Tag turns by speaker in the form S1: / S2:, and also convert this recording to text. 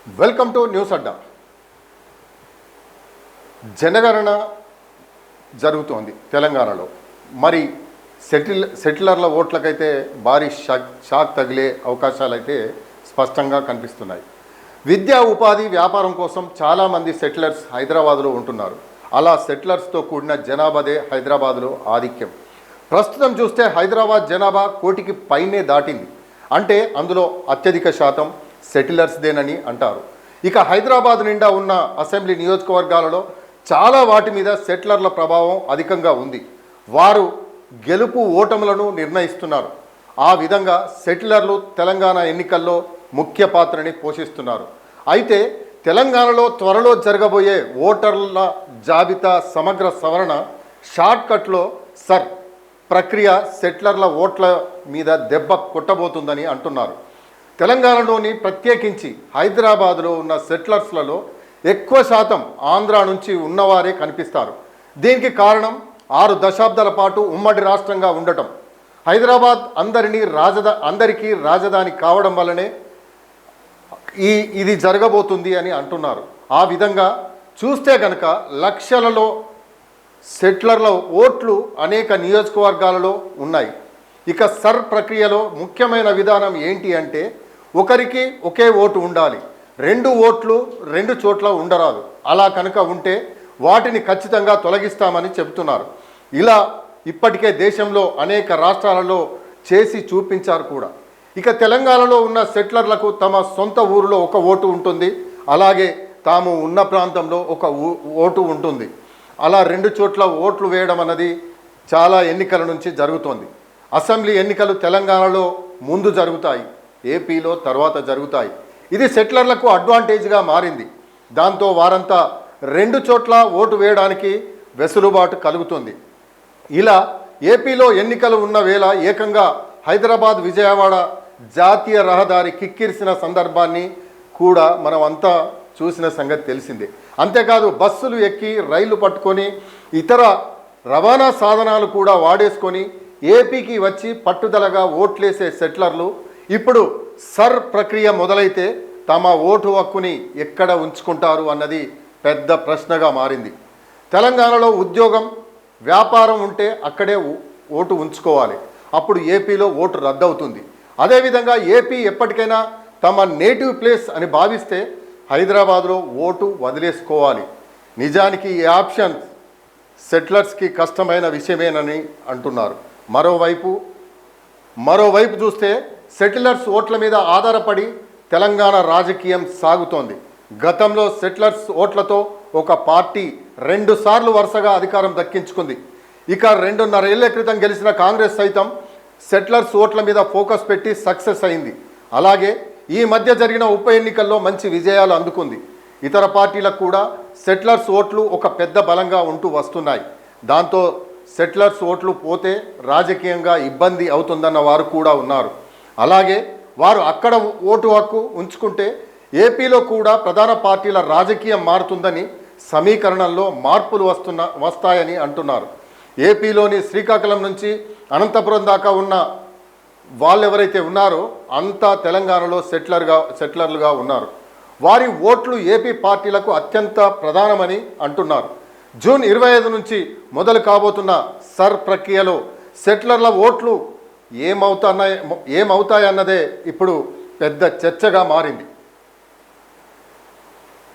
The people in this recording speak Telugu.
S1: వెల్కమ్ టు న్యూస్ అడ్డా. జనగణన జరుగుతోంది తెలంగాణలో. మరి సెటిలర్ల ఓట్లకైతే భారీ షాక్ తగిలే అవకాశాలు అయితే స్పష్టంగా కనిపిస్తున్నాయి. విద్యా ఉపాధి వ్యాపారం కోసం చాలామంది సెటిలర్స్ హైదరాబాద్లో ఉంటున్నారు. అలా సెటిలర్స్తో కూడిన జనాభాదే హైదరాబాద్లో ఆధిక్యం. ప్రస్తుతం చూస్తే హైదరాబాద్ జనాభా 1 కోటికి పైనే దాటింది. అంటే అందులో అత్యధిక శాతం సెటిలర్స్దేనని అంటారు. ఇక హైదరాబాద్ నిండా ఉన్న అసెంబ్లీ నియోజకవర్గాలలో చాలా వాటి మీద సెటిలర్ల ప్రభావం అధికంగా ఉంది. వారు గెలుపు ఓటములను నిర్ణయిస్తున్నారు. ఆ విధంగా సెటిలర్లు తెలంగాణ ఎన్నికల్లో ముఖ్య పాత్రని పోషిస్తున్నారు. అయితే తెలంగాణలో త్వరలో జరగబోయే ఓటర్ల జాబితా సమగ్ర సవరణ షార్ట్కట్లో సర్ ప్రక్రియ సెటిలర్ల ఓట్ల మీద దెబ్బ కొట్టబోతుందని అంటున్నారు. తెలంగాణలోని ప్రత్యేకించి హైదరాబాద్లో ఉన్న సెటిలర్స్లలో ఎక్కువ శాతం ఆంధ్ర నుంచి ఉన్నవారే కనిపిస్తారు. దీనికి కారణం 6 దశాబ్దాల పాటు ఉమ్మడి రాష్ట్రంగా ఉండటం. హైదరాబాద్ అందరికీ రాజధాని కావడం వల్లనే ఇది జరగబోతుంది అని అంటున్నారు. ఆ విధంగా చూస్తే కనుక లక్షలలో సెటిలర్ల ఓట్లు అనేక నియోజకవర్గాలలో ఉన్నాయి. ఇక సర్ ప్రక్రియలో ముఖ్యమైన విధానం ఏంటి అంటే ఒకరికి ఒకే ఓటు ఉండాలి. 2 ఓట్లు 2 చోట్ల ఉండరాదు. అలా కనుక ఉంటే వాటిని ఖచ్చితంగా తొలగిస్తామని చెబుతున్నారు. ఇలా ఇప్పటికే దేశంలో అనేక రాష్ట్రాలలో చేసి చూపించారు కూడా. ఇక తెలంగాణలో ఉన్న సెటిలర్లకు తమ సొంత ఊరిలో 1 ఓటు ఉంటుంది. అలాగే తాము ఉన్న ప్రాంతంలో 1 ఓటు ఉంటుంది. అలా 2 చోట్ల ఓట్లు వేయడం అన్నది చాలా ఎన్నికల నుంచి జరుగుతోంది. అసెంబ్లీ ఎన్నికలు తెలంగాణలో ముందు జరుగుతాయి, ఏపీలో తర్వాత జరుగుతాయి. ఇది సెటిలర్లకు అడ్వాంటేజ్గా మారింది. దాంతో వారంతా 2 చోట్ల ఓటు వేయడానికి వెసులుబాటు కలుగుతుంది. ఇలా ఏపీలో ఎన్నికలు ఉన్న వేళ ఏకంగా హైదరాబాద్ విజయవాడ జాతీయ రహదారి కిక్కిరిసిన సందర్భాన్ని కూడా మనం అంతా చూసిన సంగతి తెలిసిందే. అంతేకాదు బస్సులు ఎక్కి రైళ్లు పట్టుకొని ఇతర రవాణా సాధనాలు కూడా వాడేసుకొని ఏపీకి వచ్చి పట్టుదలగా ఓట్లేసే సెటిలర్లు ఇప్పుడు సర్ ప్రక్రియ మొదలైతే తమ ఓటు హక్కుని ఎక్కడ ఉంచుకుంటారు అన్నది పెద్ద ప్రశ్నగా మారింది. తెలంగాణలో ఉద్యోగం వ్యాపారం ఉంటే అక్కడే ఓటు ఉంచుకోవాలి. అప్పుడు ఏపీలో ఓటు రద్దవుతుంది. అదేవిధంగా ఏపీ ఎప్పటికైనా తమ నేటివ్ ప్లేస్ అని భావిస్తే హైదరాబాద్లో ఓటు వదిలేసుకోవాలి. నిజానికి ఈ ఆప్షన్ సెటిలర్స్కి కష్టమైన విషయమేనని అంటున్నారు. మరోవైపు చూస్తే సెటిలర్స్ ఓట్ల మీద ఆధారపడి తెలంగాణ రాజకీయం సాగుతోంది. గతంలో సెటిలర్స్ ఓట్లతో ఒక పార్టీ 2 సార్లు వరుసగా అధికారం దక్కించుకుంది. ఇక 2.5 ఏళ్ల క్రితం గెలిచిన కాంగ్రెస్ సైతం సెటిలర్స్ ఓట్ల మీద ఫోకస్ పెట్టి సక్సెస్ అయింది. అలాగే ఈ మధ్య జరిగిన ఉప ఎన్నికల్లో మంచి విజయాలు అందుకుంది. ఇతర పార్టీలకు కూడా సెటిలర్స్ ఓట్లు ఒక పెద్ద బలంగా ఉంటూ వస్తున్నాయి. దాంతో సెటిలర్స్ ఓట్లు పోతే రాజకీయంగా ఇబ్బంది అవుతుందన్న వారు కూడా ఉన్నారు. అలాగే వారు అక్కడ ఓటు హక్కు ఉంచుకుంటే ఏపీలో కూడా ప్రధాన పార్టీల రాజకీయం మారుతుందని సమీకరణంలో మార్పులు వస్తాయని అంటున్నారు. ఏపీలోని శ్రీకాకుళం నుంచి అనంతపురం దాకా ఉన్న వాళ్ళు ఎవరైతే ఉన్నారో అంతా తెలంగాణలో సెటిలర్లుగా ఉన్నారు. వారి ఓట్లు ఏపీ పార్టీలకు అత్యంత ప్రధానమని అంటున్నారు. జూన్ 25 నుంచి మొదలు కాబోతున్న సర్ ప్రక్రియలో సెటిలర్ల ఓట్లు ఏమవుతాయన్నదే ఇప్పుడు పెద్ద చర్చగా మారింది.